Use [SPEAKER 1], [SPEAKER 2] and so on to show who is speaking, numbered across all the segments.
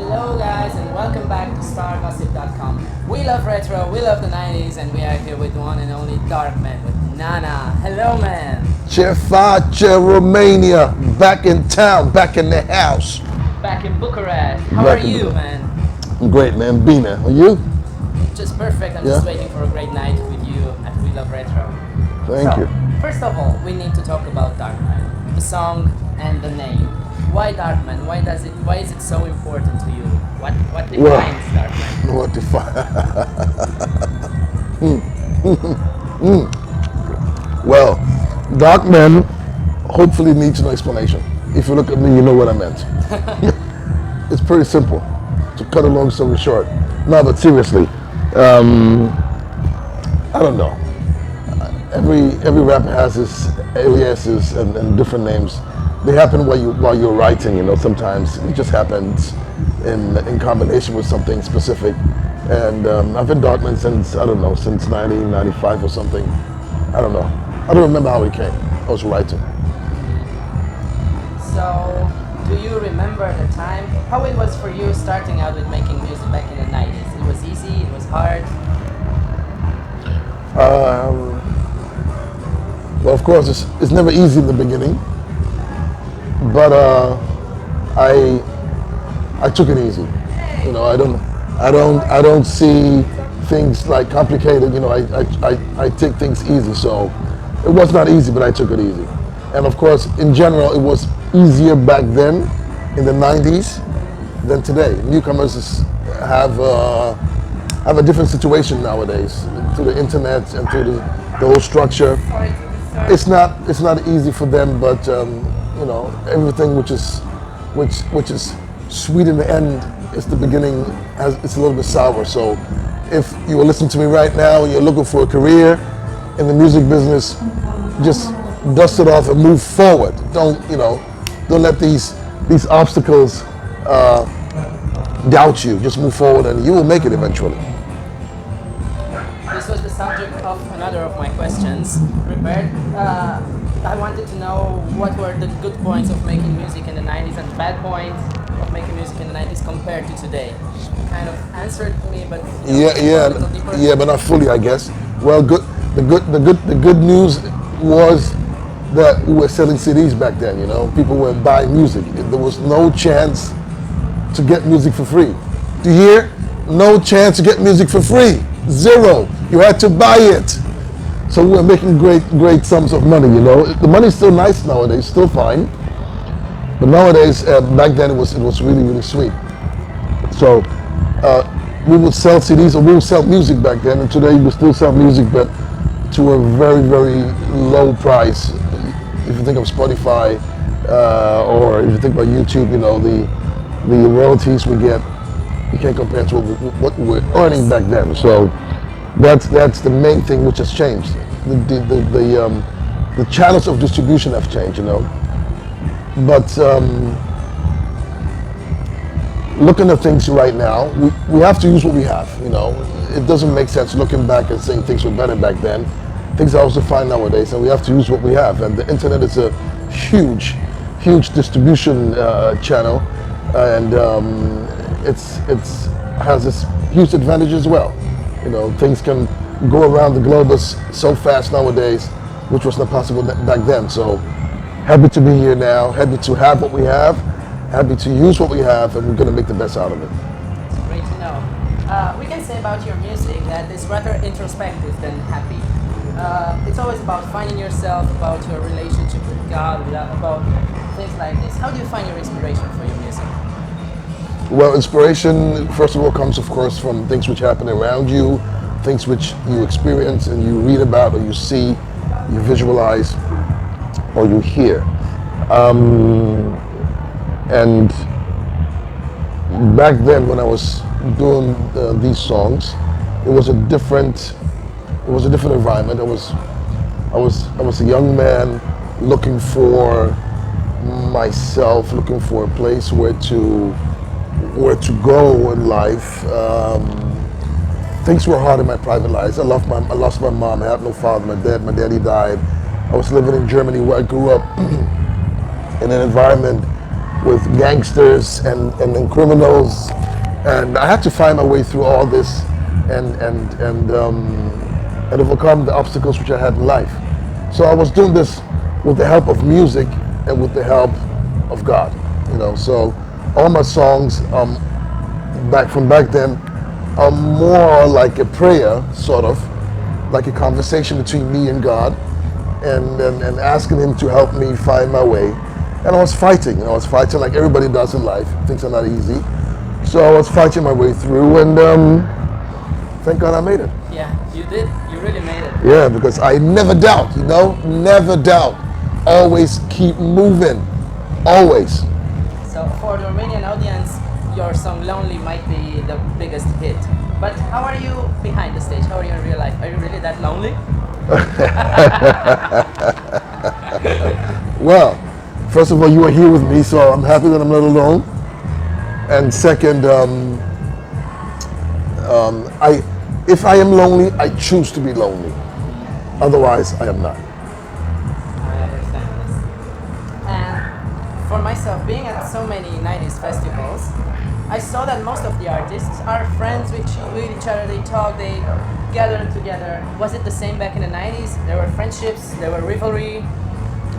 [SPEAKER 1] Hello guys and welcome back to StarGossip.com. We love retro, we love the 90s, and we are here with one and only Darkman with Nana. Hello man.
[SPEAKER 2] Ce face Romania, back in town, back in the house.
[SPEAKER 1] Back in Bucharest. How
[SPEAKER 2] Back
[SPEAKER 1] are
[SPEAKER 2] in
[SPEAKER 1] you
[SPEAKER 2] Bucharest.
[SPEAKER 1] man?
[SPEAKER 2] I'm great, man. Bina, are you?
[SPEAKER 1] Just perfect. I'm
[SPEAKER 2] Yeah.
[SPEAKER 1] just waiting for a great night with you at We Love Retro.
[SPEAKER 2] Thank you.
[SPEAKER 1] First of all, we need to talk about Darkman, the song and the name. Why Darkman? Why is it so important to you? What defines Darkman?
[SPEAKER 2] What the fuck? Well, Darkman hopefully needs no explanation. If you look at me, you know what I meant. It's pretty simple. To cut a long story short. No, but seriously, I don't know. Every rapper has his aliases and different names. They happen while you're writing. You know, sometimes it just happens in combination with something specific. And I've been Darkman since 1995 or something. I don't know. I don't remember how it came. I was writing.
[SPEAKER 1] So, do you remember the time? How it was for you starting out with making music back in the 90s? It was easy? It was hard?
[SPEAKER 2] Well, of course, it's never easy in the beginning, but I took it easy. You know, I don't see things like complicated. You know, I take things easy. So it was not easy, but I took it easy. And of course, in general, it was easier back then in the 90s than today. Newcomers have a different situation nowadays through the internet and through the whole structure. It's not easy for them, but you know, everything which is sweet in the end is the beginning. It's a little bit sour. So if you are listening to me right now and you're looking for a career in the music business, just dust it off and move forward. Don't let these obstacles doubt you. Just move forward and you will make it eventually.
[SPEAKER 1] This was the subject of another of my questions prepared. I wanted to know what were the good points of making music in the 90s and the bad points of making music in the 90s compared to today. You kind of answered me, but
[SPEAKER 2] yeah, but not fully, I guess. Well, the good news was that we were selling CDs back then. You know, people were buying music. There was no chance to get music for free. Do you hear? No chance to get music for free. Zero. You had to buy it. So we were making great sums of money. You know, the money's still nice nowadays, still fine. But nowadays, back then it was really sweet. So we would sell CDs, or we would sell music back then, and today we still sell music, but to a very low price. If you think of Spotify, or if you think about YouTube, you know, the royalties we get, you can't compare to what we were earning back then. So that's the main thing which has changed. The channels of distribution have changed, you know. But looking at things right now, we have to use what we have, you know. It doesn't make sense looking back and saying things were better back then. Things are also fine nowadays, and we have to use what we have. And the internet is a huge distribution channel, and it has this huge advantage as well. You know, things can go around the globe so fast nowadays, which was not possible back then. So happy to be here now, happy to have what we have, happy to use what we have, and we're going to make the best out of it.
[SPEAKER 1] It's great to know. We can say about your music that it's rather introspective than happy. It's always about finding yourself, about your relationship with God, about things like this. How do you find your inspiration for your music?
[SPEAKER 2] Well, inspiration, first of all, comes, of course, from things which happen around you, things which you experience and you read about, or you see, you visualize, or you hear. And back then, when I was doing these songs, it was a different environment. I was a young man looking for myself, looking for a place where to go in life. Things were hard in my private life. I lost my mom. I had no father. My daddy died. I was living in Germany, where I grew up in an environment with gangsters and criminals, and I had to find my way through all this and overcome the obstacles which I had in life. So I was doing this with the help of music and with the help of God. So all my songs back then are more like a prayer, sort of like a conversation between me and God, and asking Him to help me find my way. And I was fighting. I was fighting like everybody does in life. Things are not easy. So I was fighting my way through, and thank God I made it.
[SPEAKER 1] Yeah, you did. You really made it.
[SPEAKER 2] Yeah, because I never doubt, never doubt. Always keep moving. Always.
[SPEAKER 1] So for the Romanian audience, your song Lonely might be the biggest hit. But how are you behind the stage? How are you in real life? Are you really that lonely?
[SPEAKER 2] Well, first of all, you are here with me, so I'm happy that I'm not alone. And second, if I am lonely, I choose to be lonely. Otherwise, I am not.
[SPEAKER 1] I understand this. And for myself, being at so many 90s festivals, I saw that most of the artists are friends with each other. They talk, they gather together. Was it the same back in the 90s? There were friendships, there were rivalry.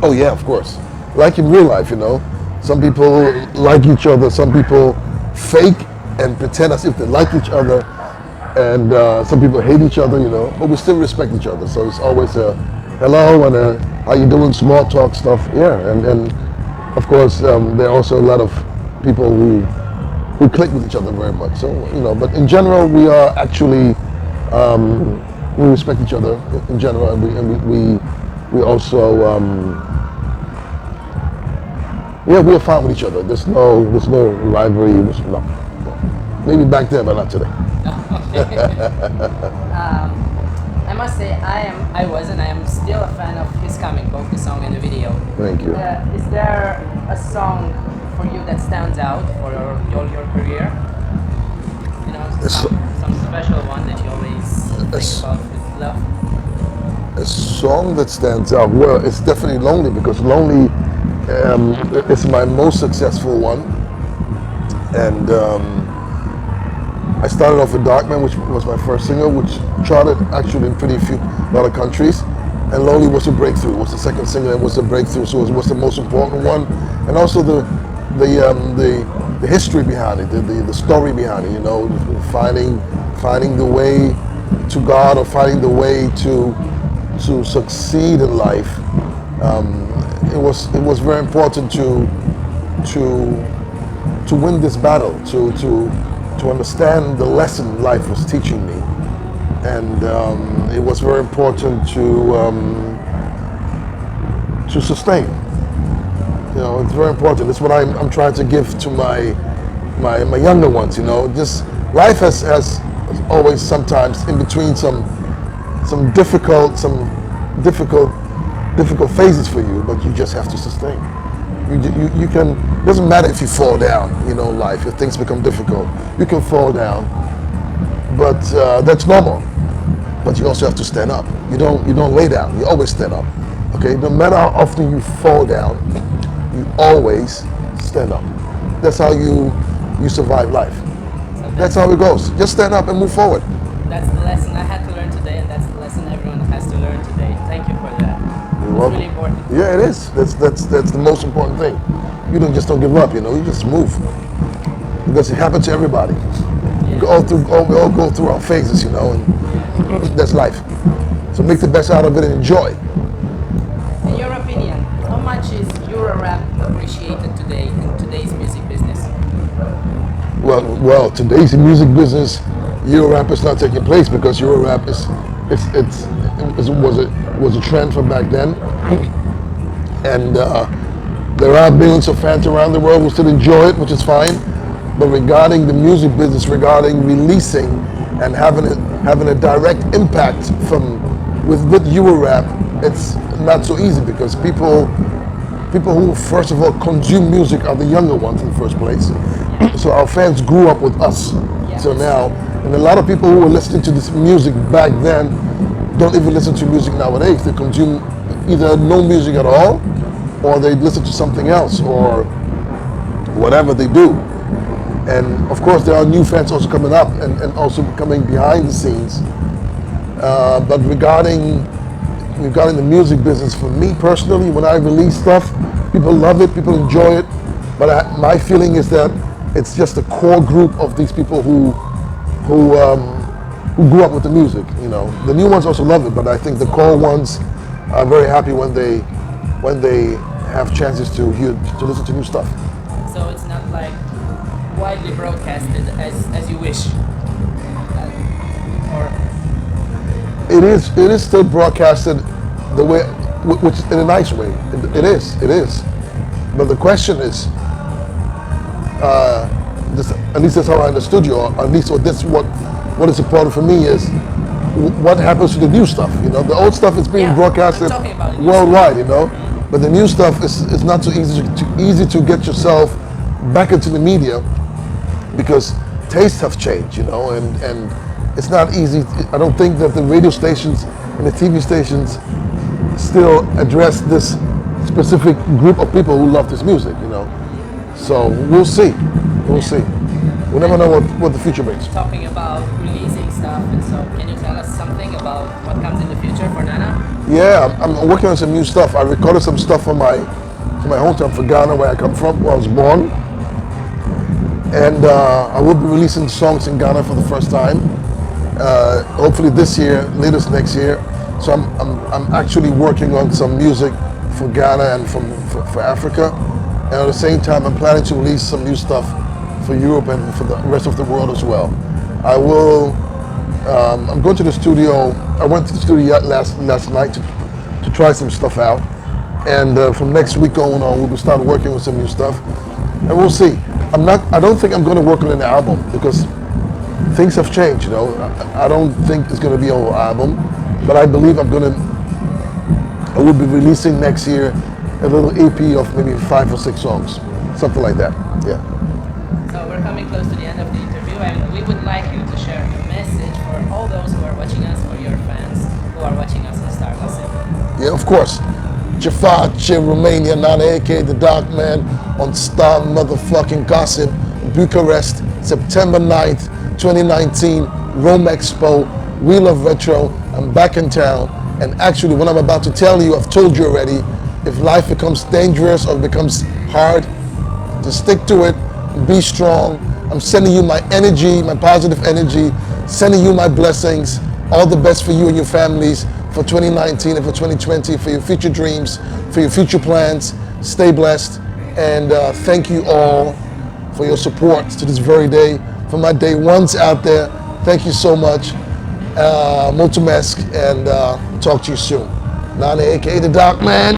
[SPEAKER 2] Oh yeah, of course. Like in real life, some people like each other, some people fake and pretend as if they like each other, and some people hate each other, but we still respect each other. So it's always a hello and a how you doing, small talk stuff. Yeah, and of course there are also a lot of people who click with each other very much. So but in general we are actually we respect each other in general, and we also we are fine with each other. There's no rivalry. No. Maybe back then, but not today.
[SPEAKER 1] I must say I was and I am still a fan of his comic book, the song and the video.
[SPEAKER 2] Thank you.
[SPEAKER 1] Is there a song for you that stands out for your career? Some special one that you always think about with love?
[SPEAKER 2] A song that stands out? Well, it's definitely Lonely, because Lonely is my most successful one. And I started off with Darkman, which was my first single, which charted actually in a lot of countries. And Lonely was a breakthrough. It was the second single. It was a breakthrough, so it was the most important one. And also the history behind it, the story behind it. Finding the way to God, or finding the way to succeed in life. It was very important to win this battle, to understand the lesson life was teaching me, and it was very important to sustain. It's very important. It's what I'm trying to give to my younger ones. Just life has always sometimes in between some difficult phases for you, but you just have to sustain. You can. It doesn't matter if you fall down. Life, if things become difficult, you can fall down, but that's normal. But you also have to stand up. You don't lay down. You always stand up. Okay. No matter how often you fall down, you always stand up. That's how you survive life.
[SPEAKER 1] So
[SPEAKER 2] that's how it goes. Just stand up and move forward.
[SPEAKER 1] That's the lesson I had to learn today, and that's the lesson everyone has to learn today. Thank you for that.
[SPEAKER 2] You're
[SPEAKER 1] It's
[SPEAKER 2] welcome.
[SPEAKER 1] really important.
[SPEAKER 2] Yeah, it is. That's the most important thing. You don't give up. You just move, because it happens to everybody. We all go through our phases, and that's life. So make the best out of it and enjoy.
[SPEAKER 1] In your opinion, how much is Eurorap appreciated today in today's music business?
[SPEAKER 2] Well, today's music business, Eurorap is not taking place, because Eurorap was a trend from back then, and there are millions of fans around the world who still enjoy it, which is fine. But regarding the music business, regarding releasing and having a direct impact with Eurorap, it's not so easy, because people who first of all consume music are the younger ones in the first place. So our fans grew up with us. So now, and a lot of people who were listening to this music back then don't even listen to music nowadays. They consume either no music at all, or they listen to something else, or whatever they do. And of course, there are new fans also coming up and also coming behind the scenes. But regarding the music business, for me personally, when I release stuff, people love it, people enjoy it. But my feeling is that it's just a core group of these people who grew up with the music. You know, the new ones also love it, but I think the core ones are very happy when they have chances to listen to new stuff.
[SPEAKER 1] So it's not like widely broadcasted as you wish, or
[SPEAKER 2] it is still broadcasted the way, which in a nice way. It is. But the question is, at least that's how I understood you, or at least what is important for me is what happens to the new stuff. You know, the old stuff is being broadcasted worldwide. You know, but the new stuff is not so easy to get yourself back into the media because tastes have changed. You know, and it's not easy. I don't think that the radio stations and the TV stations still address this specific group of people who love this music. You know, so we'll see. We never know what the future brings.
[SPEAKER 1] Talking about releasing stuff, and so can you tell us something about what comes in the future for Nana?
[SPEAKER 2] Yeah, I'm working on some new stuff. I recorded some stuff from my hometown, for Ghana, where I come from, where I was born. And I will be releasing songs in Ghana for the first time. Hopefully this year, latest next year. So I'm actually working on some music for Ghana and for Africa. And at the same time, I'm planning to release some new stuff for Europe and for the rest of the world as well. I'm going to the studio. I went to the studio last night to try some stuff out. And from next week on, we will start working with some new stuff. And we'll see. I don't think I'm going to work on an album because things have changed, you know. I don't think it's going to be a whole album, but I believe I will be releasing next year a little EP of maybe 5 or 6 songs, something like that. Yeah.
[SPEAKER 1] So we're coming close to the end of the interview, and we would like you to share a message for all those who are watching us, for your fans who are watching us on Star Gossip.
[SPEAKER 2] Yeah, of course. Jafar Romania, Nana, aka the Dark Man, on Star motherfucking Gossip, Bucharest, September 9th, 2019, Rome Expo, We Love Retro. I'm back in town, and actually what I'm about to tell you, I've told you already. If life becomes dangerous or becomes hard, just stick to it, be strong. I'm sending you my energy, my positive energy, sending you my blessings, all the best for you and your families for 2019 and for 2020, for your future dreams, for your future plans. Stay blessed, and thank you all for your support to this very day. For my day ones out there, thank you so much. Mulțumesc, and talk to you soon. Nana, aka the Dark Man.